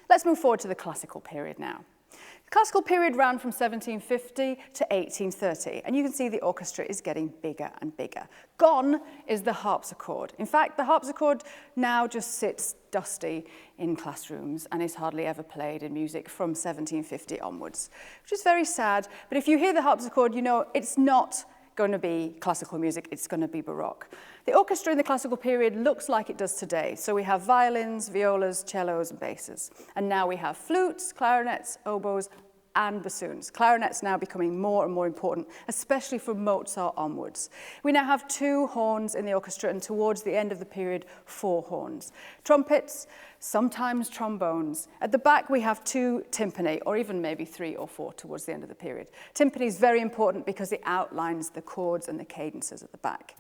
Let's move forward to the classical period now. The classical period ran from 1750 to 1830, and you can see the orchestra is getting bigger and bigger. Gone is the harpsichord. In fact, the harpsichord now just sits dusty in classrooms and is hardly ever played in music from 1750 onwards, which is very sad. But if you hear the harpsichord, you know it's not going to be classical music, it's going to be Baroque. The orchestra in the classical period looks like it does today. So we have violins, violas, cellos, and basses. And now we have flutes, clarinets, oboes, and bassoons. Clarinets now becoming more and more important, especially from Mozart onwards. We now have 2 horns in the orchestra, and towards the end of the period, 4 horns. Trumpets, sometimes trombones. At the back, we have 2 timpani, or even maybe 3 or 4 towards the end of the period. Timpani is very important because it outlines the chords and the cadences at the back.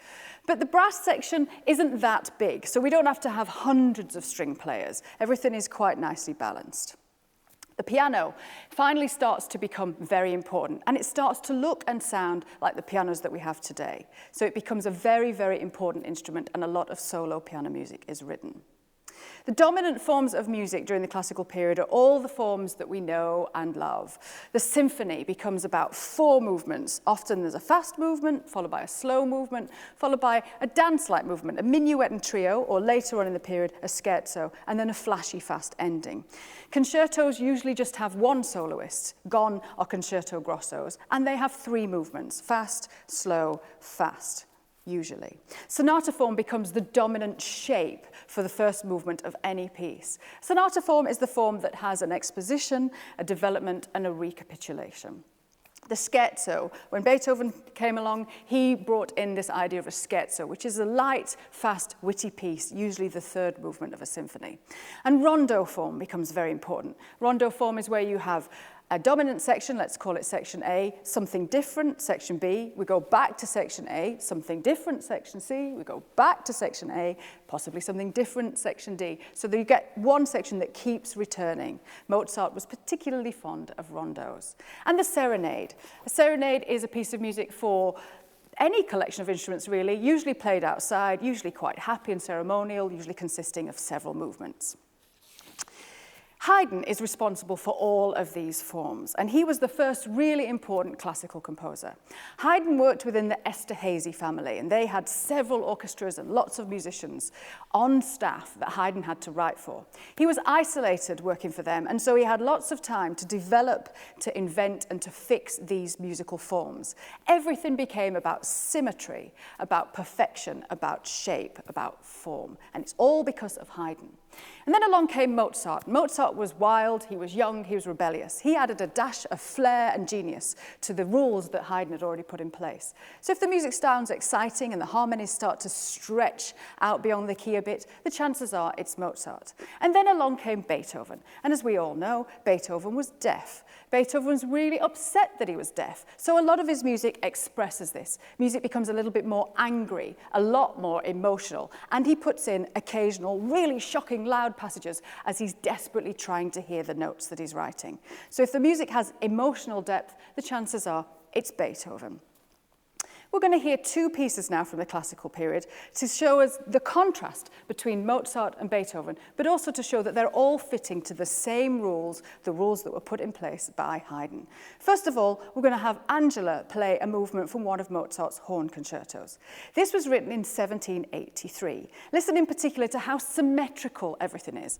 But the brass section isn't that big, so we don't have to have hundreds of string players. Everything is quite nicely balanced. The piano finally starts to become very important, and it starts to look and sound like the pianos that we have today. So it becomes a very, very important instrument, and a lot of solo piano music is written. The dominant forms of music during the classical period are all the forms that we know and love. The symphony becomes about 4 movements. Often there's a fast movement, followed by a slow movement, followed by a dance-like movement, a minuet and trio, or later on in the period, a scherzo, and then a flashy fast ending. Concertos usually just have 1 soloist, gone are concerto grossos, and they have 3 movements, fast, slow, fast. Usually. Sonata form becomes the dominant shape for the first movement of any piece. Sonata form is the form that has an exposition, a development, and a recapitulation. The scherzo, when Beethoven came along, he brought in this idea of a scherzo, which is a light, fast, witty piece, usually the 3rd movement of a symphony. And rondo form becomes very important. Rondo form is where you have a dominant section, let's call it section A, something different, section B, we go back to section A, something different, section C, we go back to section A, possibly something different, section D. So that you get one section that keeps returning. Mozart was particularly fond of rondos. And the serenade. A serenade is a piece of music for any collection of instruments, really, usually played outside, usually quite happy and ceremonial, usually consisting of several movements. Haydn is responsible for all of these forms, and he was the first really important classical composer. Haydn worked within the Esterhazy family, and they had several orchestras and lots of musicians on staff that Haydn had to write for. He was isolated working for them, and so he had lots of time to develop, to invent, and to fix these musical forms. Everything became about symmetry, about perfection, about shape, about form, and it's all because of Haydn. And then along came Mozart. Mozart was wild, he was young, he was rebellious. He added a dash of flair and genius to the rules that Haydn had already put in place. So if the music sounds exciting and the harmonies start to stretch out beyond the key a bit, the chances are it's Mozart. And then along came Beethoven. And as we all know, Beethoven was deaf. Beethoven was really upset that he was deaf. So a lot of his music expresses this. Music becomes a little bit more angry, a lot more emotional, and he puts in occasional, really shocking, loud passages as he's desperately trying to hear the notes that he's writing. So if the music has emotional depth, the chances are it's Beethoven. We're going to hear 2 pieces now from the classical period to show us the contrast between Mozart and Beethoven, but also to show that they're all fitting to the same rules, the rules that were put in place by Haydn. First of all, we're going to have Angela play a movement from one of Mozart's horn concertos. This was written in 1783. Listen in particular to how symmetrical everything is.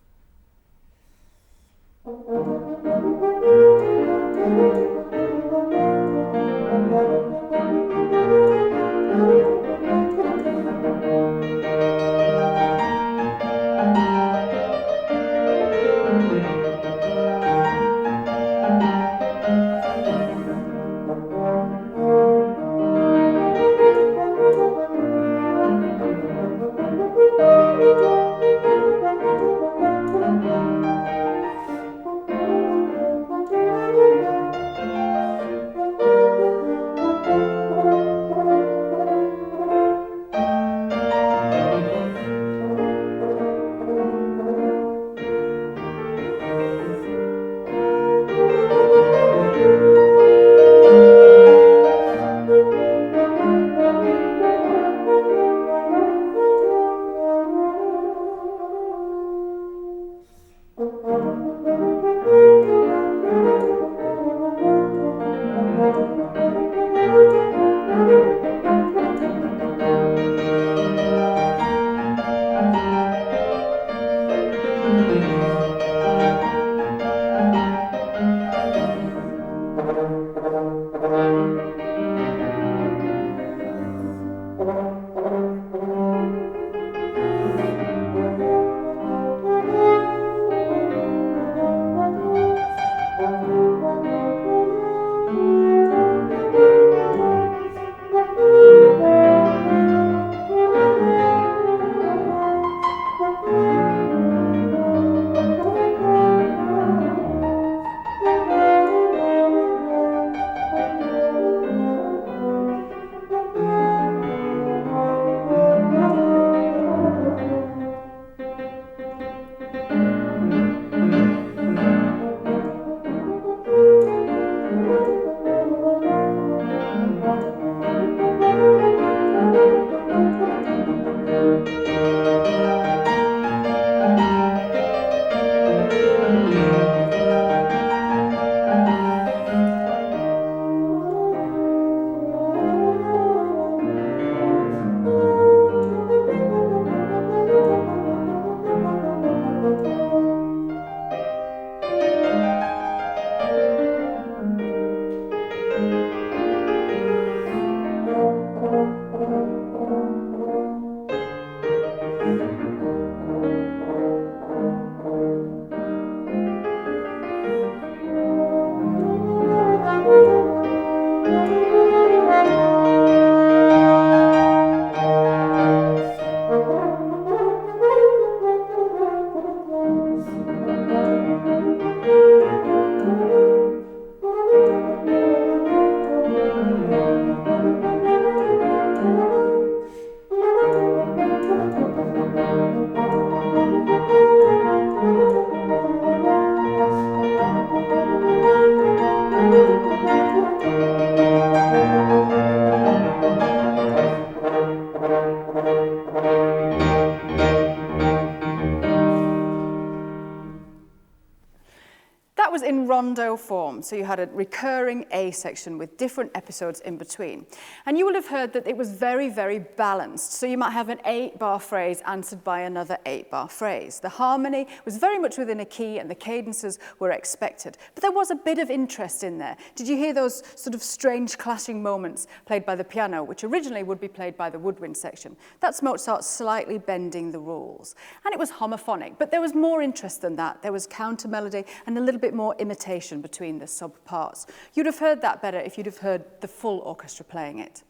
rondo form. So you had a recurring A section with different episodes in between. And you will have heard that it was very, very balanced. So you might have an 8-bar phrase answered by another 8-bar phrase. The harmony was very much within a key and the cadences were expected. But there was a bit of interest in there. Did you hear those sort of strange clashing moments played by the piano, which originally would be played by the woodwind section? That's Mozart slightly bending the rules. And it was homophonic, but there was more interest than that. There was counter melody and a little bit more imitation between the sub-parts. You'd have heard that better if you'd have heard the full orchestra playing it.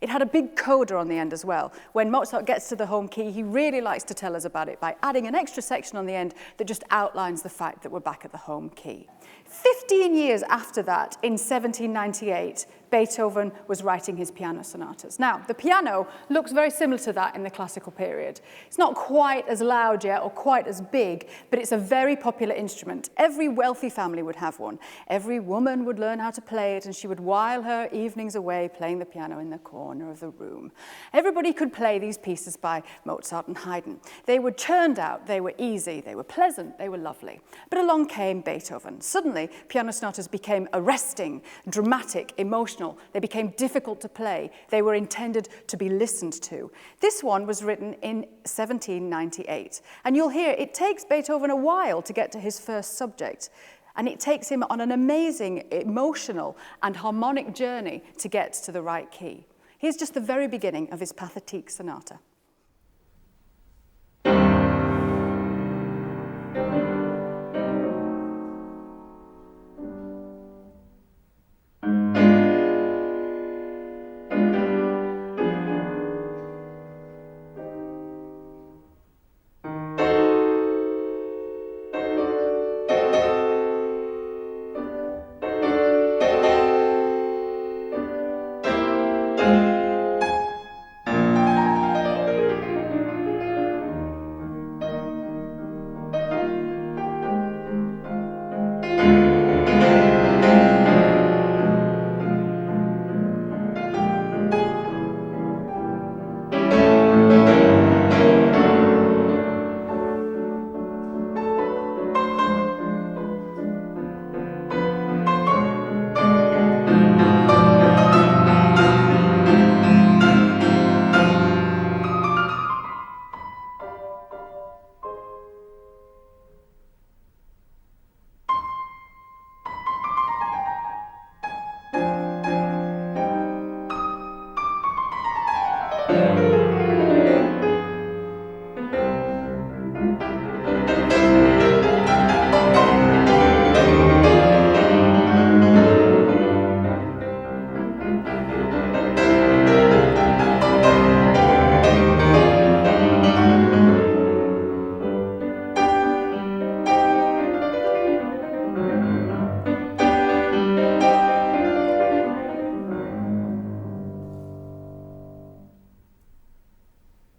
It had a big coda on the end as well. When Mozart gets to the home key, he really likes to tell us about it by adding an extra section on the end that just outlines the fact that we're back at the home key. 15 years after that, in 1798, Beethoven was writing his piano sonatas. Now, the piano looks very similar to that in the classical period. It's not quite as loud yet or quite as big, but it's a very popular instrument. Every wealthy family would have one. Every woman would learn how to play it, and she would while her evenings away playing the piano in the corner of the room. Everybody could play these pieces by Mozart and Haydn. They were churned out, they were easy, they were pleasant, they were lovely. But along came Beethoven. Suddenly, piano sonatas became arresting, dramatic, emotional. They became difficult to play. They were intended to be listened to. This one was written in 1798. And you'll hear it takes Beethoven a while to get to his first subject. And it takes him on an amazing emotional and harmonic journey to get to the right key. Here's just the very beginning of his Pathétique Sonata.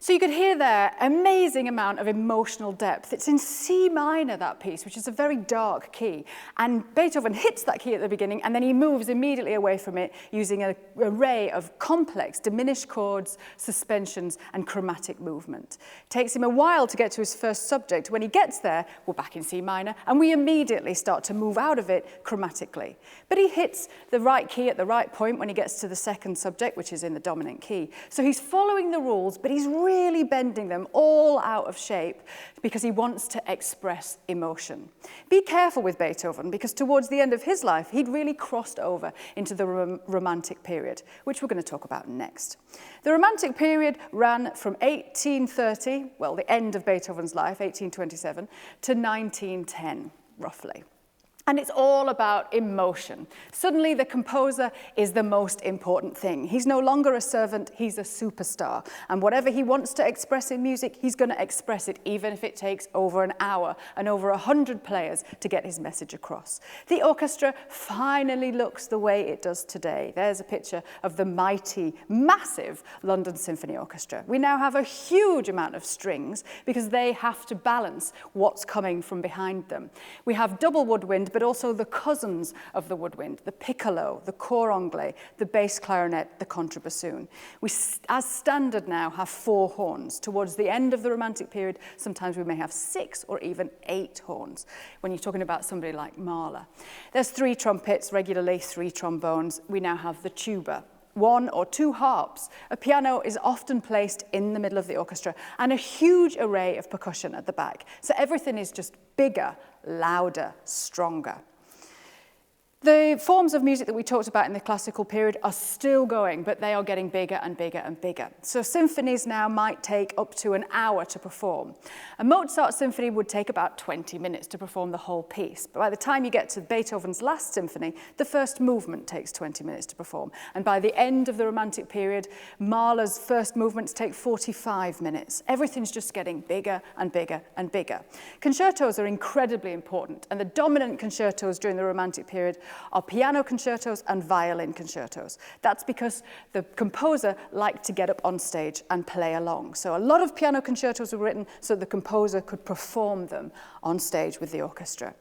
So you could hear there amazing amount of emotional depth. It's in C minor, that piece, which is a very dark key. And Beethoven hits that key at the beginning, and then he moves immediately away from it using an array of complex diminished chords, suspensions, and chromatic movement. It takes him a while to get to his first subject. When he gets there, we're back in C minor, and we immediately start to move out of it chromatically. But he hits the right key at the right point when he gets to the second subject, which is in the dominant key. So he's following the rules, but he's really bending them all out of shape because he wants to express emotion. Be careful with Beethoven, because towards the end of his life, he'd really crossed over into the Romantic period, which we're going to talk about next. The Romantic period ran from 1830, well, the end of Beethoven's life, 1827, to 1910, roughly. And it's all about emotion. Suddenly, the composer is the most important thing. He's no longer a servant, he's a superstar. And whatever he wants to express in music, he's going to express it, even if it takes over an hour and over 100 players to get his message across. The orchestra finally looks the way it does today. There's a picture of the mighty, massive London Symphony Orchestra. We now have a huge amount of strings because they have to balance what's coming from behind them. We have double woodwind, but also the cousins of the woodwind, the piccolo, the cor anglais, the bass clarinet, the contrabassoon. We, as standard now, have 4 horns. Towards the end of the Romantic period, sometimes we may have 6 or even 8 horns, when you're talking about somebody like Mahler. There's 3 trumpets regularly, 3 trombones. We now have the tuba. 1 or 2 harps. A piano is often placed in the middle of the orchestra, and a huge array of percussion at the back. So everything is just bigger, louder, stronger. The forms of music that we talked about in the classical period are still going, but they are getting bigger and bigger and bigger. So symphonies now might take up to an hour to perform. A Mozart symphony would take about 20 minutes to perform the whole piece. But by the time you get to Beethoven's last symphony, the first movement takes 20 minutes to perform. And by the end of the Romantic period, Mahler's first movements take 45 minutes. Everything's just getting bigger and bigger and bigger. Concertos are incredibly important, and the dominant concertos during the Romantic period are piano concertos and violin concertos. That's because the composer liked to get up on stage and play along. So a lot of piano concertos were written so the composer could perform them on stage with the orchestra.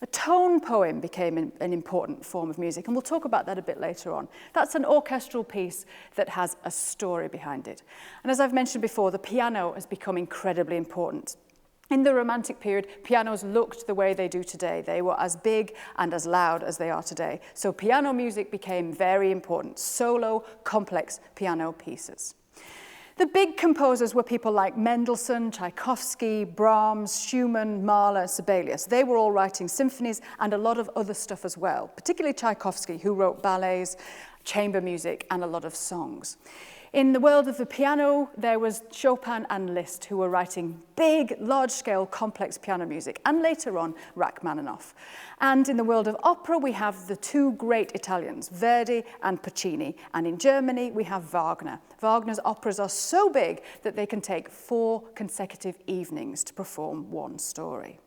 A tone poem became an important form of music, and we'll talk about that a bit later on. That's an orchestral piece that has a story behind it. And as I've mentioned before, the piano has become incredibly important. In the Romantic period, pianos looked the way they do today. They were as big and as loud as they are today. So piano music became very important, solo, complex piano pieces. The big composers were people like Mendelssohn, Tchaikovsky, Brahms, Schumann, Mahler, Sibelius. They were all writing symphonies and a lot of other stuff as well, particularly Tchaikovsky, who wrote ballets, chamber music, and a lot of songs. In the world of the piano, there was Chopin and Liszt, who were writing big, large-scale, complex piano music, and later on, Rachmaninoff. And in the world of opera, we have the 2 great Italians, Verdi and Puccini. And in Germany, we have Wagner. Wagner's operas are so big that they can take 4 consecutive evenings to perform one story.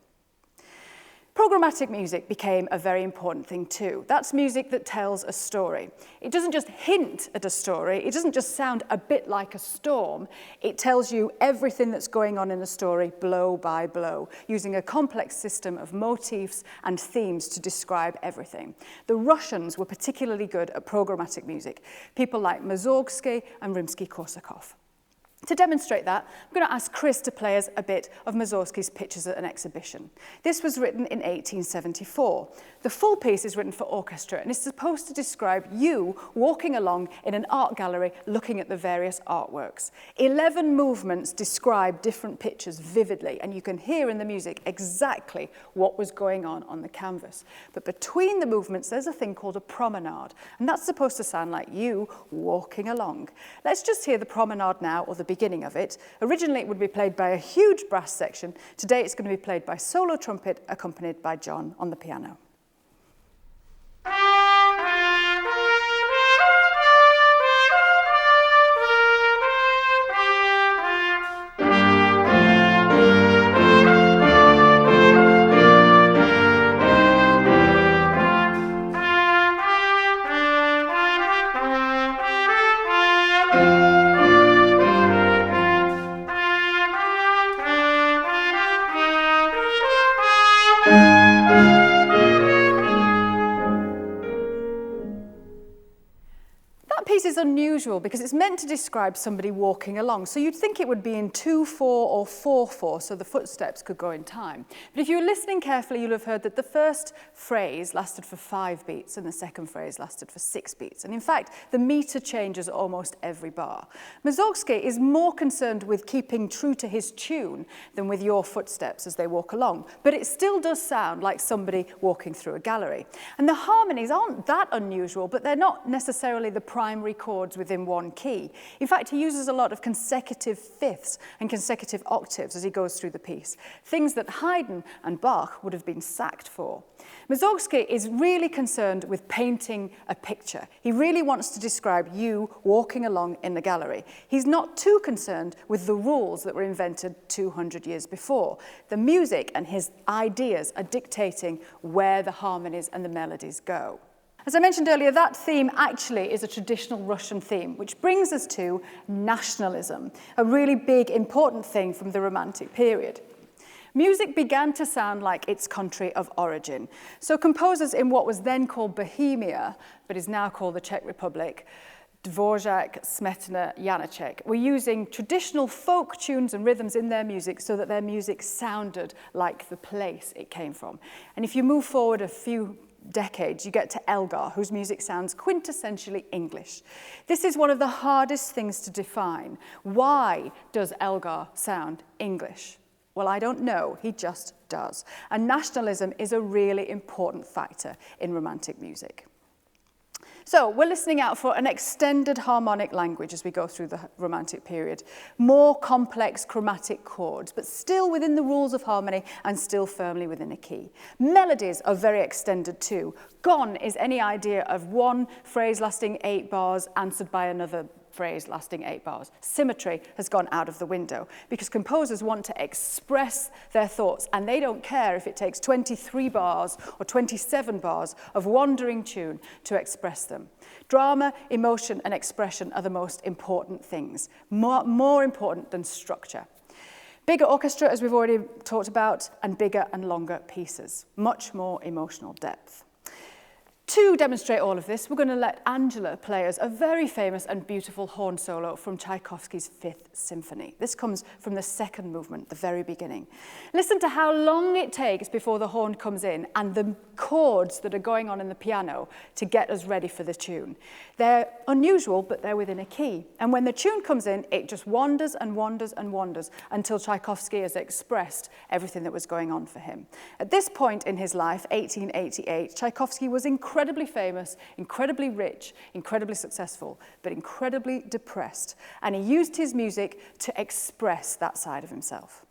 Programmatic music became a very important thing too. That's music that tells a story. It doesn't just hint at a story, it doesn't just sound a bit like a storm, it tells you everything that's going on in the story blow by blow, using a complex system of motifs and themes to describe everything. The Russians were particularly good at programmatic music, people like Mussorgsky and Rimsky-Korsakov. To demonstrate that, I'm going to ask Chris to play us a bit of Mussorgsky's Pictures at an Exhibition. This was written in 1874. The full piece is written for orchestra and is supposed to describe you walking along in an art gallery looking at the various artworks. 11 movements describe different pictures vividly, and you can hear in the music exactly what was going on the canvas. But between the movements, there's a thing called a promenade, and that's supposed to sound like you walking along. Let's just hear the promenade now, or the beginning of it. Originally, it would be played by a huge brass section. Today, it's going to be played by solo trumpet, accompanied by John on the piano. Unusual because it's meant to describe somebody walking along. So you'd think it would be in 2/4 or 4/4 so the footsteps could go in time. But if you were listening carefully, you'll have heard that the first phrase lasted for 5 beats and the second phrase lasted for 6 beats. And in fact, the meter changes almost every bar. Mussorgsky is more concerned with keeping true to his tune than with your footsteps as they walk along. But it still does sound like somebody walking through a gallery. And the harmonies aren't that unusual, but they're not necessarily the primary chords within one key. In fact, he uses a lot of consecutive fifths and consecutive octaves as he goes through the piece, things that Haydn and Bach would have been sacked for. Mussorgsky is really concerned with painting a picture. He really wants to describe you walking along in the gallery. He's not too concerned with the rules that were invented 200 years before. The music and his ideas are dictating where the harmonies and the melodies go. As I mentioned earlier, that theme actually is a traditional Russian theme, which brings us to nationalism, a really big, important thing from the Romantic period. Music began to sound like its country of origin. So composers in what was then called Bohemia, but is now called the Czech Republic, Dvorak, Smetana, Janacek, were using traditional folk tunes and rhythms in their music so that their music sounded like the place it came from. And if you move forward a few decades, you get to Elgar, whose music sounds quintessentially English. This is one of the hardest things to define. Why does Elgar sound English? Well, I don't know, he just does. And nationalism is a really important factor in Romantic music. So we're listening out for an extended harmonic language as we go through the Romantic period. More complex chromatic chords, but still within the rules of harmony and still firmly within a key. Melodies are very extended too. Gone is any idea of one phrase lasting 8 bars answered by another phrase lasting 8 bars. Symmetry has gone out of the window because composers want to express their thoughts, and they don't care if it takes 23 bars or 27 bars of wandering tune to express them. Drama, emotion, and expression are the most important things, more important than structure. Bigger orchestra, as we've already talked about, and bigger and longer pieces, much more emotional depth. To demonstrate all of this, we're going to let Angela play us a very famous and beautiful horn solo from Tchaikovsky's 5th Symphony. This comes from the second movement, the very beginning. Listen to how long it takes before the horn comes in and the chords that are going on in the piano to get us ready for the tune. They're unusual, but they're within a key. And when the tune comes in, it just wanders and wanders and wanders until Tchaikovsky has expressed everything that was going on for him. At this point in his life, 1888, Tchaikovsky was incredibly famous, incredibly rich, incredibly successful, but incredibly depressed. And he used his music to express that side of himself.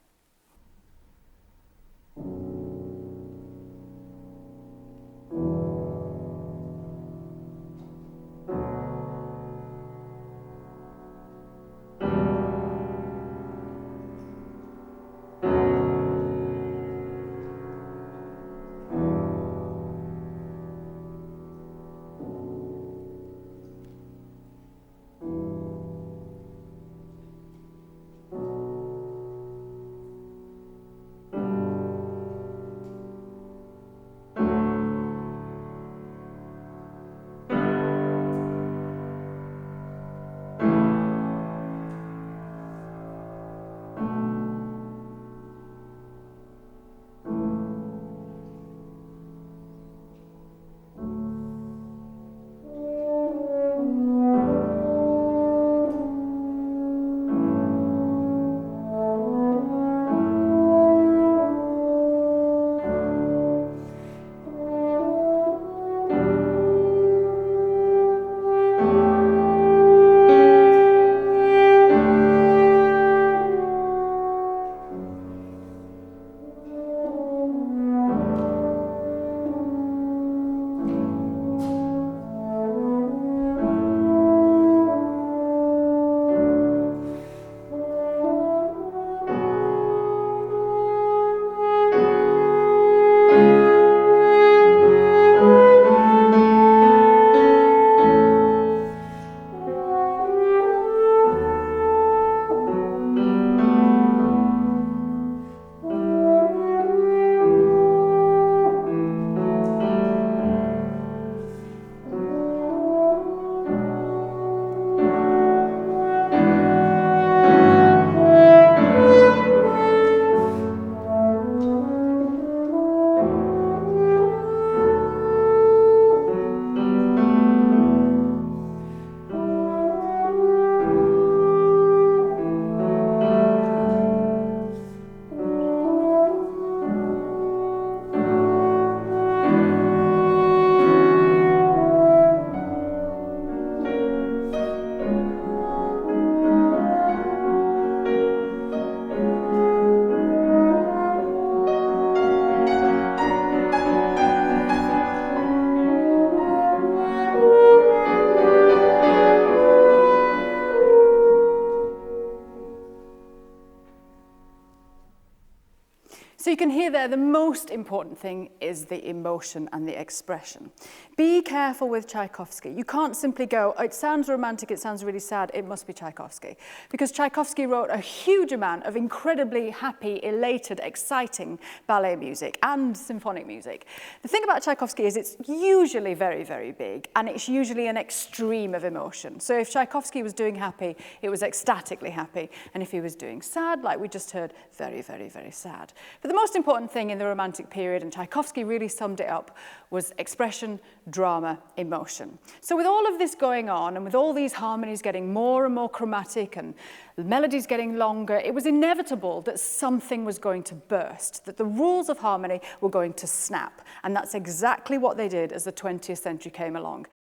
So you can hear there the most important thing is the emotion and the expression. Be careful with Tchaikovsky. You can't simply go, oh, it sounds romantic, it sounds really sad, it must be Tchaikovsky. Because Tchaikovsky wrote a huge amount of incredibly happy, elated, exciting ballet music and symphonic music. The thing about Tchaikovsky is it's usually very, very big, and it's usually an extreme of emotion. So if Tchaikovsky was doing happy, it was ecstatically happy, and if he was doing sad, like we just heard, very, very, very sad. But the most important thing in the Romantic period, and Tchaikovsky really summed it up, was expression, drama, emotion. So with all of this going on, and with all these harmonies getting more and more chromatic and melodies getting longer, it was inevitable that something was going to burst, that the rules of harmony were going to snap. And that's exactly what they did as the 20th century came along.